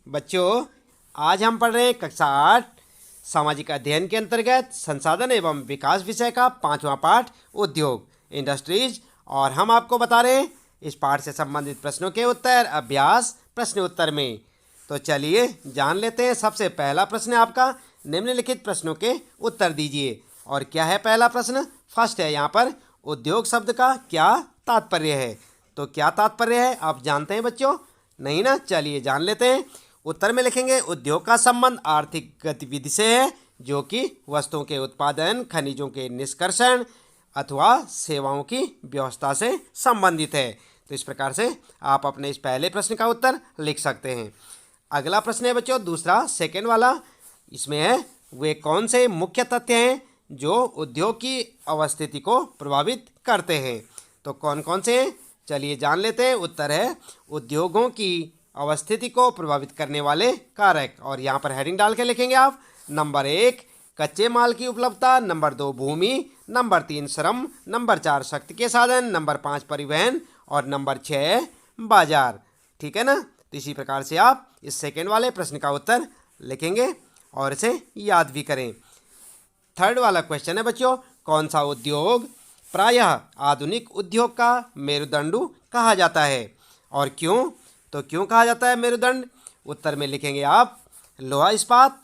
बच्चों, आज हम पढ़ रहे हैं कक्षा 8 सामाजिक अध्ययन के अंतर्गत संसाधन एवं विकास विषय का 5वां पाठ उद्योग इंडस्ट्रीज। और हम आपको बता रहे हैं इस पाठ से संबंधित प्रश्नों के उत्तर अभ्यास प्रश्न उत्तर में। तो चलिए जान लेते हैं। सबसे पहला प्रश्न है आपका, निम्नलिखित प्रश्नों के उत्तर दीजिए। और क्या है पहला प्रश्न? फर्स्ट है यहाँ पर, उद्योग शब्द का क्या तात्पर्य है? तो क्या तात्पर्य है आप जानते हैं बच्चों? नहीं ना? चलिए जान लेते हैं। उत्तर में लिखेंगे, उद्योग का संबंध आर्थिक गतिविधि से है जो कि वस्तुओं के उत्पादन, खनिजों के निष्कर्षण अथवा सेवाओं की व्यवस्था से संबंधित है। तो इस प्रकार से आप अपने इस पहले प्रश्न का उत्तर लिख सकते हैं। अगला प्रश्न है बच्चों दूसरा, सेकेंड वाला। इसमें है, वे कौन से मुख्य तथ्य हैं जो उद्योग की अवस्थिति को प्रभावित करते हैं? तो कौन कौन से हैं चलिए जान लेते हैं। उत्तर है, उद्योगों की अवस्थिति को प्रभावित करने वाले कारक। और यहाँ पर हेडिंग डाल के लिखेंगे आप। नंबर 1 कच्चे माल की उपलब्धता, नंबर 2 भूमि, नंबर 3 श्रम, नंबर 4 शक्ति के साधन, नंबर 5 परिवहन और नंबर 6 बाजार। ठीक है ना? तो इसी प्रकार से आप इस सेकेंड वाले प्रश्न का उत्तर लिखेंगे और इसे याद भी करें। थर्ड वाला क्वेश्चन है बच्चों, कौन सा उद्योग प्रायः आधुनिक उद्योग का मेरुदंड कहा जाता है और क्यों? तो क्यों कहा जाता है मेरुदंड? उत्तर में लिखेंगे आप, लोहा इस्पात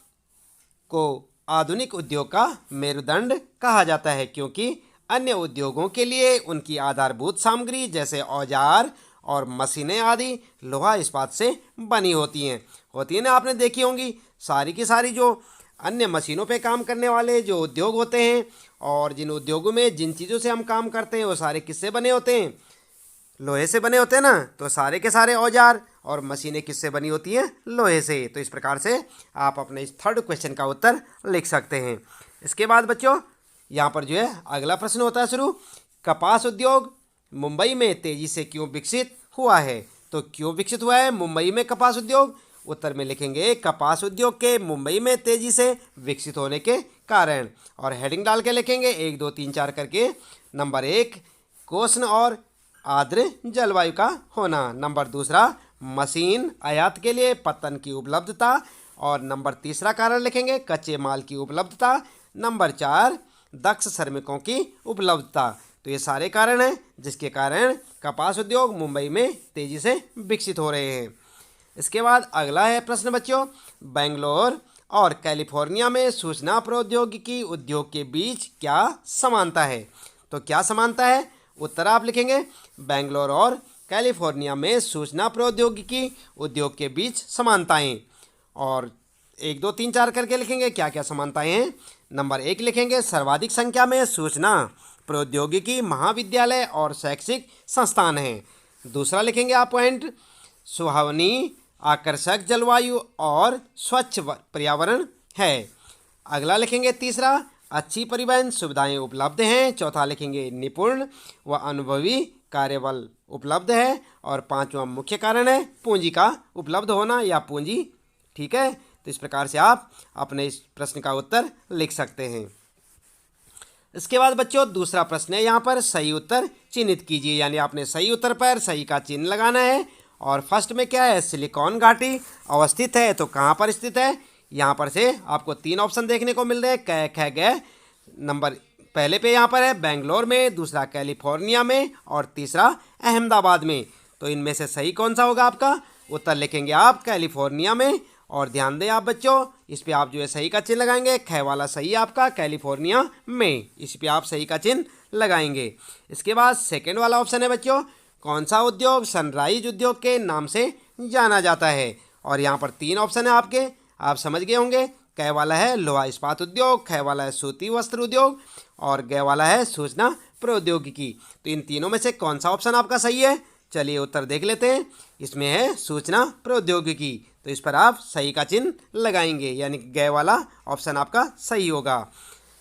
को आधुनिक उद्योग का मेरुदंड कहा जाता है क्योंकि अन्य उद्योगों के लिए उनकी आधारभूत सामग्री जैसे औजार और मशीनें आदि लोहा इस्पात से बनी होती हैं ना? आपने देखी होंगी सारी की सारी जो अन्य मशीनों पे काम करने वाले जो उद्योग होते हैं और जिन उद्योगों में जिन चीज़ों से हम काम करते हैं वो सारे किससे बने होते हैं? लोहे से बने होते हैं ना? तो सारे के सारे औजार और मशीनें किससे बनी होती हैं? लोहे से। तो इस प्रकार से आप अपने इस थर्ड क्वेश्चन का उत्तर लिख सकते हैं। इसके बाद बच्चों यहाँ पर जो है अगला प्रश्न होता है शुरू, कपास उद्योग मुंबई में तेजी से क्यों विकसित हुआ है? तो क्यों विकसित हुआ है मुंबई में कपास उद्योग? उत्तर में लिखेंगे, कपास उद्योग के मुंबई में तेजी से विकसित होने के कारण। और हेडिंग डाल के लिखेंगे 1 2 3 4 करके। नंबर 1 उष्ण और आर्द्र जलवायु का होना, नंबर दूसरा मशीन आयात के लिए पत्तन की उपलब्धता और नंबर तीसरा कारण लिखेंगे कच्चे माल की उपलब्धता, नंबर 4 दक्ष श्रमिकों की उपलब्धता। तो ये सारे कारण हैं जिसके कारण कपास उद्योग मुंबई में तेजी से विकसित हो रहे हैं। इसके बाद अगला है प्रश्न बच्चों, बेंगलोर और कैलिफोर्निया में सूचना प्रौद्योगिकी उद्योग के बीच क्या समानता है? तो क्या समानता है? उत्तर आप लिखेंगे, बेंगलोर और कैलिफोर्निया में सूचना प्रौद्योगिकी उद्योग के बीच समानताएं। और 1 2 3 4 करके लिखेंगे क्या क्या समानताएं हैं। नंबर 1 लिखेंगे, सर्वाधिक संख्या में सूचना प्रौद्योगिकी महाविद्यालय और शैक्षिक संस्थान हैं। दूसरा लिखेंगे आप पॉइंट, सुहावनी आकर्षक जलवायु और स्वच्छ पर्यावरण है। अगला लिखेंगे तीसरा, अच्छी परिवहन सुविधाएं उपलब्ध हैं। चौथा लिखेंगे, निपुण व अनुभवी कार्यबल उपलब्ध है। और पांचवा मुख्य कारण है पूंजी का उपलब्ध होना या पूंजी। ठीक है? तो इस प्रकार से आप अपने इस प्रश्न का उत्तर लिख सकते हैं। इसके बाद बच्चों दूसरा प्रश्न है, यहाँ पर सही उत्तर चिन्हित कीजिए, यानी आपने सही उत्तर पर सही का चिन्ह लगाना है। और फर्स्ट में क्या है, सिलिकॉन घाटी अवस्थित है। तो कहाँ पर स्थित है? यहाँ पर से आपको 3 ऑप्शन देखने को मिल रहे हैं, क ख ग। नंबर पहले पे यहाँ पर है बेंगलोर में, दूसरा कैलिफोर्निया में और तीसरा अहमदाबाद में। तो इनमें से सही कौन सा होगा आपका? उत्तर लिखेंगे आप कैलिफोर्निया में। और ध्यान दें आप बच्चों, इस पे आप जो है सही का चिन्ह लगाएंगे। ख वाला सही है आपका कैलिफोर्निया में, इस पे आप सही का चिन्ह लगाएंगे। इसके बाद सेकेंड वाला ऑप्शन है बच्चों, कौन सा उद्योग सनराइज उद्योग के नाम से जाना जाता है? और यहाँ पर 3 ऑप्शन है आपके, आप समझ गए होंगे। क वाला है लोहा इस्पात उद्योग, ख वाला है सूती वस्त्र उद्योग और ग वाला है सूचना प्रौद्योगिकी। तो इन तीनों में से कौन सा ऑप्शन आपका सही है? चलिए उत्तर देख लेते हैं। इसमें है सूचना प्रौद्योगिकी, तो इस पर आप सही का चिन्ह लगाएंगे, यानी ग वाला ऑप्शन आपका सही होगा।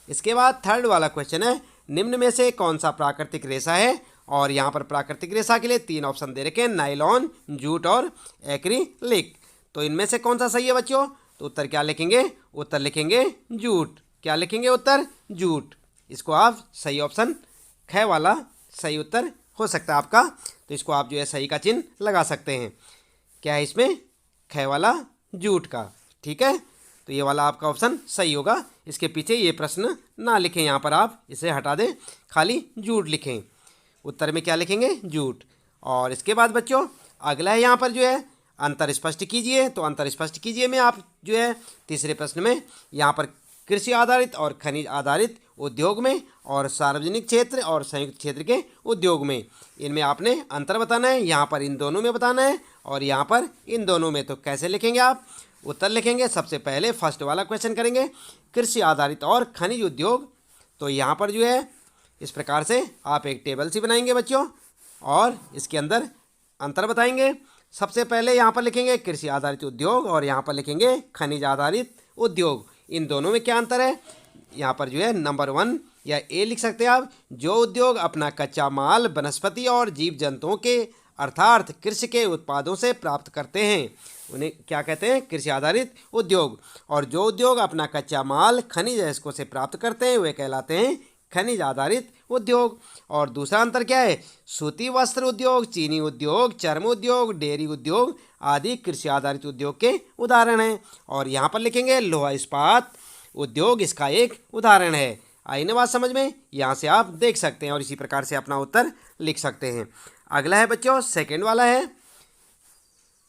इसके बाद थर्ड वाला क्वेश्चन है, निम्न में से कौन सा प्राकृतिक रेशा है? और यहाँ पर प्राकृतिक रेशा के लिए 3 ऑप्शन दे रखे हैं, नायलॉन, जूट और एक्रिलिक। तो इनमें से कौन सा सही है बच्चों? तो उत्तर क्या लिखेंगे? उत्तर लिखेंगे जूट। क्या लिखेंगे उत्तर? जूट। इसको आप सही ऑप्शन ख वाला सही उत्तर हो सकता है आपका। तो इसको आप जो है सही का चिन्ह लगा सकते हैं। क्या है इसमें? ख वाला जूट का। ठीक है, तो ये वाला आपका ऑप्शन सही होगा। इसके पीछे ये प्रश्न ना लिखें, यहाँ पर आप इसे हटा दें, खाली जूट लिखें। उत्तर में क्या लिखेंगे? जूट। और इसके बाद बच्चों अगला है यहाँ पर जो है अंतर स्पष्ट कीजिए। तो अंतर स्पष्ट कीजिए में आप जो है तीसरे प्रश्न में यहाँ पर कृषि आधारित और खनिज आधारित उद्योग में और सार्वजनिक क्षेत्र और संयुक्त क्षेत्र के उद्योग में, इनमें आपने अंतर बताना है। यहाँ पर इन दोनों में बताना है और यहाँ पर इन दोनों में। तो कैसे लिखेंगे आप? उत्तर लिखेंगे सबसे पहले फर्स्ट वाला क्वेश्चन करेंगे, कृषि आधारित और खनिज उद्योग। तो यहाँ पर जो है इस प्रकार से आप एक टेबल सी बनाएंगे बच्चों और इसके अंदर अंतर बताएंगे। सबसे पहले यहाँ पर लिखेंगे कृषि आधारित उद्योग और यहाँ पर लिखेंगे खनिज आधारित उद्योग। इन दोनों में क्या अंतर है? यहाँ पर जो है नंबर 1 या ए लिख सकते हैं आप, जो उद्योग अपना कच्चा माल वनस्पति और जीव जंतुओं के अर्थात कृषि के उत्पादों से प्राप्त करते हैं, उन्हें क्या कहते हैं? कृषि आधारित उद्योग। और जो उद्योग अपना कच्चा माल खनिज अयस्कों से प्राप्त करते हैं वे कहलाते हैं खनिज आधारित उद्योग। और दूसरा अंतर क्या है? सूती वस्त्र उद्योग, चीनी उद्योग, चर्म उद्योग, डेयरी उद्योग आदि कृषि आधारित उद्योग के उदाहरण हैं। और यहाँ पर लिखेंगे लोहा इस्पात उद्योग इसका एक उदाहरण है। आई ना बात समझ में? यहाँ से आप देख सकते हैं और इसी प्रकार से अपना उत्तर लिख सकते हैं। अगला है बच्चों सेकंड वाला है,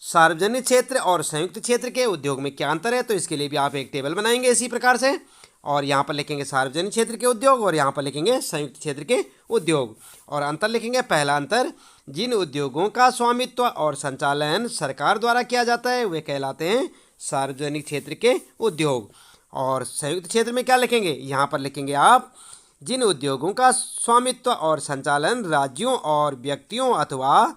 सार्वजनिक क्षेत्र और संयुक्त क्षेत्र के उद्योग में क्या अंतर है? तो इसके लिए भी आप एक टेबल बनाएंगे इसी प्रकार से और यहाँ पर लिखेंगे सार्वजनिक क्षेत्र के उद्योग और यहाँ पर लिखेंगे संयुक्त क्षेत्र के उद्योग। और अंतर लिखेंगे, पहला अंतर, जिन उद्योगों का स्वामित्व और संचालन सरकार द्वारा किया जाता है वे कहलाते हैं सार्वजनिक क्षेत्र के उद्योग। और संयुक्त क्षेत्र में क्या लिखेंगे? यहाँ पर लिखेंगे आप, जिन उद्योगों का स्वामित्व और संचालन राज्यों और व्यक्तियों अथवा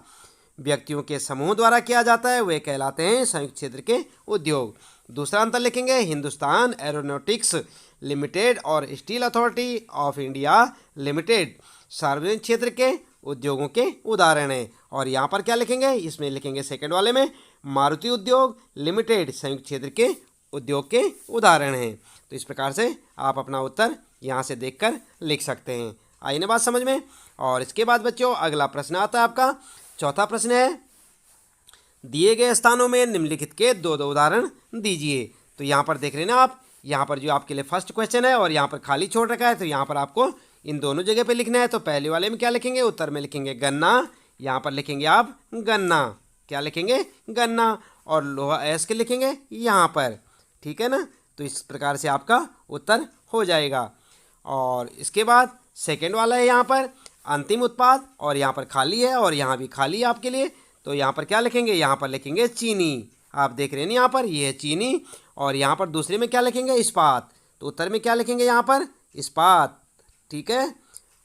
व्यक्तियों के समूह द्वारा किया जाता है वे कहलाते हैं संयुक्त क्षेत्र के उद्योग। दूसरा अंतर लिखेंगे, हिंदुस्तान एरोनॉटिक्स लिमिटेड और steel authority of India limited सार्वजनिक क्षेत्र के उद्योगों के उदाहरण हैं। और यहाँ पर क्या लिखेंगे? इसमें लिखेंगे सेकंड वाले में, मारुति उद्योग लिमिटेड संयुक्त क्षेत्र के उद्योग के उदाहरण हैं। तो इस प्रकार से आप अपना उत्तर यहाँ से देखकर लिख सकते हैं। आई ना बात समझ में? और इसके बाद बच्चों अगला प्रश्न आता है आपका, चौथा प्रश्न है, दिए गए स्थानों में निम्नलिखित के दो दो उदाहरण दीजिए। तो यहाँ पर देख रहे हैं ना आप, यहाँ पर जो आपके लिए फर्स्ट क्वेश्चन है और यहाँ पर खाली छोड़ रखा है, तो यहाँ पर आपको इन दोनों जगह पे लिखना है। तो पहले वाले में क्या लिखेंगे? उत्तर में लिखेंगे गन्ना, यहाँ पर लिखेंगे आप गन्ना, क्या लिखेंगे? गन्ना। और लोहा अयस्क लिखेंगे यहाँ पर। ठीक है ना? तो इस प्रकार से आपका उत्तर हो जाएगा। और इसके बाद सेकेंड वाला है यहाँ पर अंतिम उत्पाद और यहाँ पर खाली है और यहाँ भी खाली है आपके लिए। तो यहाँ पर क्या लिखेंगे? यहाँ पर लिखेंगे चीनी। आप देख रहे हैं ना यहाँ पर, ये है चीनी। और यहाँ पर दूसरे में क्या लिखेंगे? इस्पात। तो उत्तर में क्या लिखेंगे? यहाँ पर इस्पात। ठीक है।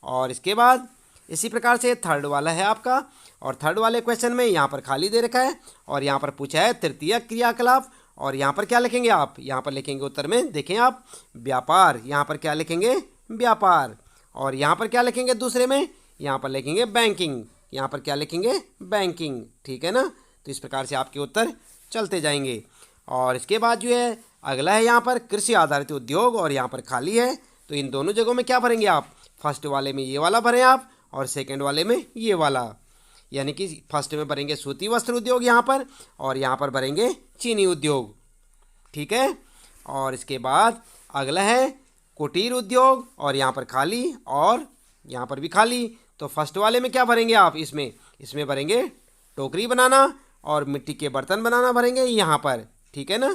और इसके बाद इसी प्रकार से थर्ड वाला है आपका, और थर्ड वाले क्वेश्चन में यहाँ पर खाली दे रखा है और यहाँ पर पूछा है तृतीय क्रियाकलाप। और यहाँ पर क्या लिखेंगे आप? यहाँ पर लिखेंगे उत्तर में, देखें आप, व्यापार। यहाँ पर क्या लिखेंगे? व्यापार। और यहाँ पर क्या लिखेंगे दूसरे में? यहाँ पर लिखेंगे बैंकिंग। यहाँ पर क्या लिखेंगे? बैंकिंग। ठीक है ना? तो इस प्रकार से आपके उत्तर चलते जाएंगे। और इसके बाद जो है अगला है यहाँ पर कृषि आधारित उद्योग और यहाँ पर खाली है। तो इन दोनों जगहों में क्या भरेंगे आप? फर्स्ट वाले में ये वाला भरें आप और सेकंड वाले में ये वाला, यानी कि फर्स्ट में भरेंगे सूती वस्त्र उद्योग यहाँ पर और यहाँ पर भरेंगे चीनी उद्योग। ठीक है। और इसके बाद अगला है कुटीर उद्योग और यहाँ पर खाली और यहाँ पर भी खाली। तो फर्स्ट वाले में क्या भरेंगे आप? इसमें भरेंगे टोकरी बनाना और मिट्टी के बर्तन बनाना भरेंगे यहाँ पर। ठीक है ना?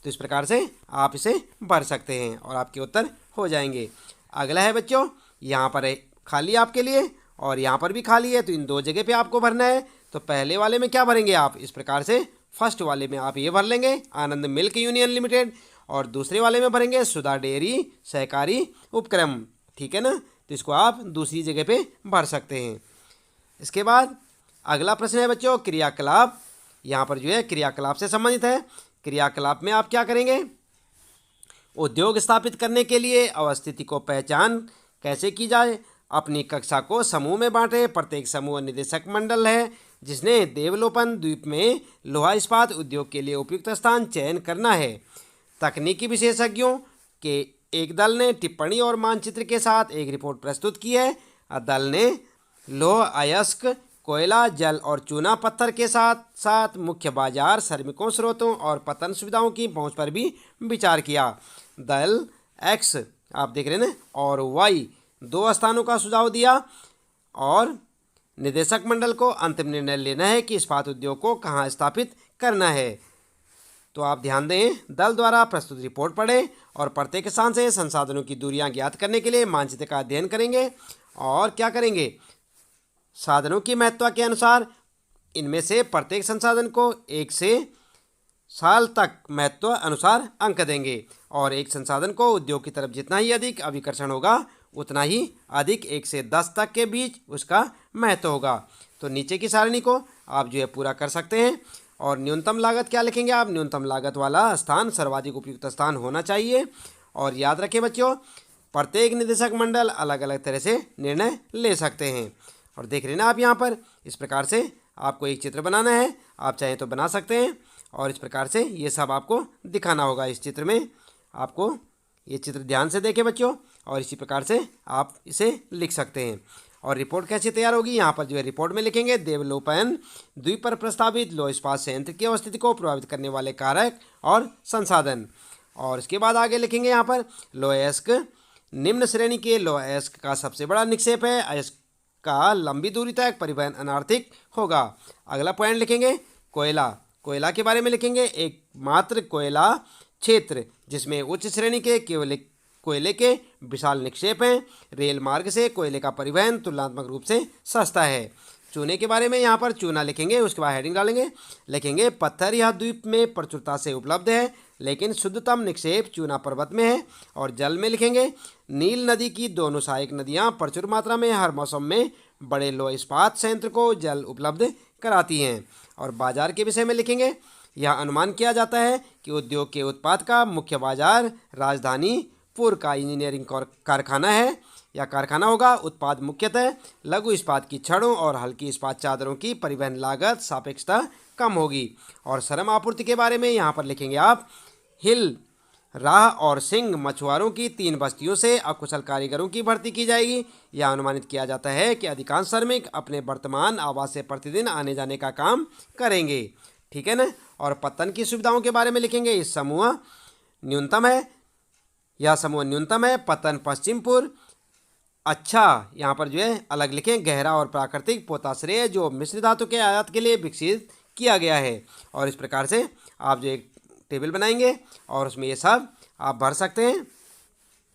तो इस प्रकार से आप इसे भर सकते हैं और आपके उत्तर हो जाएंगे। अगला है बच्चों यहाँ पर है खाली आपके लिए और यहाँ पर भी खाली है, तो इन दो जगह पे आपको भरना है। तो पहले वाले में क्या भरेंगे आप? इस प्रकार से फर्स्ट वाले में आप ये भर लेंगे आनंद मिल्क यूनियन लिमिटेड और दूसरे वाले में भरेंगे सुधा डेयरी सहकारी उपक्रम। ठीक है ना? तो इसको आप दूसरी जगह पे भर सकते हैं। इसके बाद अगला प्रश्न है बच्चों क्रियाकलाप। यहाँ पर जो है क्रियाकलाप से संबंधित है। क्रियाकलाप में आप क्या करेंगे? उद्योग स्थापित करने के लिए अवस्थिति को पहचान कैसे की जाए? अपनी कक्षा को समूह में बांटे। प्रत्येक समूह निदेशक मंडल है जिसने देवलोपन द्वीप में लोहा इस्पात उद्योग के लिए उपयुक्त स्थान चयन करना है। तकनीकी विशेषज्ञों के एक दल ने टिप्पणी और मानचित्र के साथ एक रिपोर्ट प्रस्तुत की है। दल ने लौह अयस्क कोयला, जल और चूना पत्थर के साथ साथ मुख्य बाजार, श्रमिकों, स्रोतों और पतन सुविधाओं की पहुंच पर भी विचार किया। दल एक्स आप देख रहे हैं ना और वाई दो स्थानों का सुझाव दिया और निदेशक मंडल को अंतिम निर्णय लेना है कि इस्पात उद्योग को कहाँ स्थापित करना है। तो आप ध्यान दें, दल द्वारा प्रस्तुत रिपोर्ट पढ़ें और प्रत्येक स्थान से संसाधनों की दूरियां ज्ञात करने के लिए मानचित्र का अध्ययन करेंगे और क्या करेंगे, साधनों की महत्ता के अनुसार इनमें से प्रत्येक संसाधन को 1 से साल तक महत्व अनुसार अंक देंगे और एक संसाधन को उद्योग की तरफ जितना ही अधिक अभिकर्षण होगा उतना ही अधिक 1 से 10 तक के बीच उसका महत्व होगा। तो नीचे की सारणी को आप जो है पूरा कर सकते हैं और न्यूनतम लागत क्या लिखेंगे आप, न्यूनतम लागत वाला स्थान सर्वाधिक उपयुक्त स्थान होना चाहिए। और याद रखें बच्चों, प्रत्येक निदेशक मंडल अलग अलग तरह से निर्णय ले सकते हैं। और देख रहे ना आप यहाँ पर इस प्रकार से आपको एक चित्र बनाना है, आप चाहें तो बना सकते हैं और इस प्रकार से ये सब आपको दिखाना होगा। इस चित्र में आपको ये चित्र ध्यान से देखें बच्चों और इसी प्रकार से आप इसे लिख सकते हैं। और रिपोर्ट कैसे तैयार होगी, यहाँ पर जो है रिपोर्ट में लिखेंगे देवलोपन द्वीप पर प्रस्तावित लौह इस्पात संयंत्र की अवस्थिति को प्रभावित करने वाले कारक और संसाधन। और इसके बाद आगे लिखेंगे यहाँ पर लौह अयस्क निम्न श्रेणी के लौह अयस्क का सबसे बड़ा निक्षेप है, अयस्क का लंबी दूरी तक परिवहन अनार्थिक होगा। अगला पॉइंट लिखेंगे कोयला, कोयला के बारे में लिखेंगे एकमात्र कोयला क्षेत्र जिसमें उच्च श्रेणी के केवल कोयले के विशाल निक्षेप हैं। रेल मार्ग से कोयले का परिवहन तुलनात्मक रूप से सस्ता है। चूने के बारे में यहाँ पर चूना लिखेंगे, उसके बाद हेडिंग डालेंगे, लिखेंगे पत्थर यह द्वीप में प्रचुरता से उपलब्ध है लेकिन शुद्धतम निक्षेप चूना पर्वत में है। और जल में लिखेंगे नील नदी की दोनों सहायक नदियाँ प्रचुर मात्रा में हर मौसम में बड़े लौह इस्पात संयंत्र को जल उपलब्ध कराती हैं। और बाजार के विषय में लिखेंगे यह अनुमान किया जाता है कि उद्योग के उत्पाद का मुख्य बाजार राजधानी पुर का इंजीनियरिंग कारखाना है या कारखाना होगा। उत्पाद मुख्यतः लघु इस्पात की छड़ों और हल्की इस्पात चादरों की परिवहन लागत सापेक्षतः कम होगी। और श्रम आपूर्ति के बारे में यहाँ पर लिखेंगे आप हिल, राह और सिंह मछुआरों की 3 बस्तियों से अकुशल कारीगरों की भर्ती की जाएगी। यह अनुमानित किया जाता है कि अधिकांश श्रमिक अपने वर्तमान आवास से प्रतिदिन आने जाने का काम करेंगे। ठीक है ना। और पत्तन की सुविधाओं के बारे में लिखेंगे इस समूह न्यूनतम है, यह समूह न्यूनतम है। पतन पश्चिमपुर अच्छा, यहाँ पर जो है अलग लिखें गहरा और प्राकृतिक पोताश्रय जो मिश्र धातु के आयात के लिए विकसित किया गया है। और इस प्रकार से आप जो एक टेबल बनाएंगे और उसमें ये सब आप भर सकते हैं।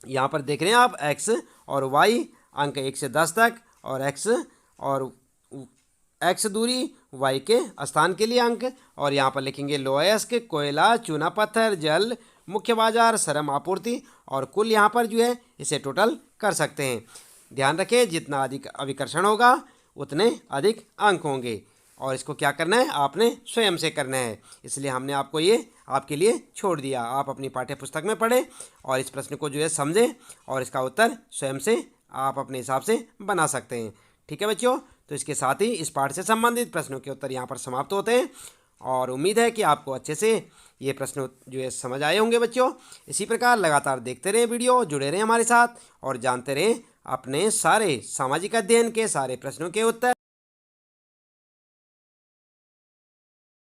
यहाँ पर देख रहे हैं आप एक्स और वाई अंक 1 से 10 तक और एक्स दूरी वाई के स्थान के लिए अंक। और यहाँ पर लिखेंगे लौह अयस्क, कोयला, चूना पत्थर, जल, मुख्य बाजार, श्रम आपूर्ति और कुल यहाँ पर जो है इसे टोटल कर सकते हैं। ध्यान रखें जितना अधिक अभिकर्षण होगा उतने अधिक अंक होंगे और इसको क्या करना है आपने स्वयं से करना है, इसलिए हमने आपको ये आपके लिए छोड़ दिया। आप अपनी पाठ्य पुस्तक में पढ़ें और इस प्रश्न को जो है समझें और इसका उत्तर स्वयं से आप अपने हिसाब से बना सकते हैं। ठीक है बच्चों, तो इसके साथ ही इस पाठ से संबंधित प्रश्नों के उत्तर यहाँ पर समाप्त होते हैं और उम्मीद है कि आपको अच्छे से ये प्रश्न जो है समझ आए होंगे बच्चों। इसी प्रकार लगातार देखते रहें वीडियो, जुड़े रहें हमारे साथ और जानते रहें अपने सारे सामाजिक अध्ययन के सारे प्रश्नों के उत्तर।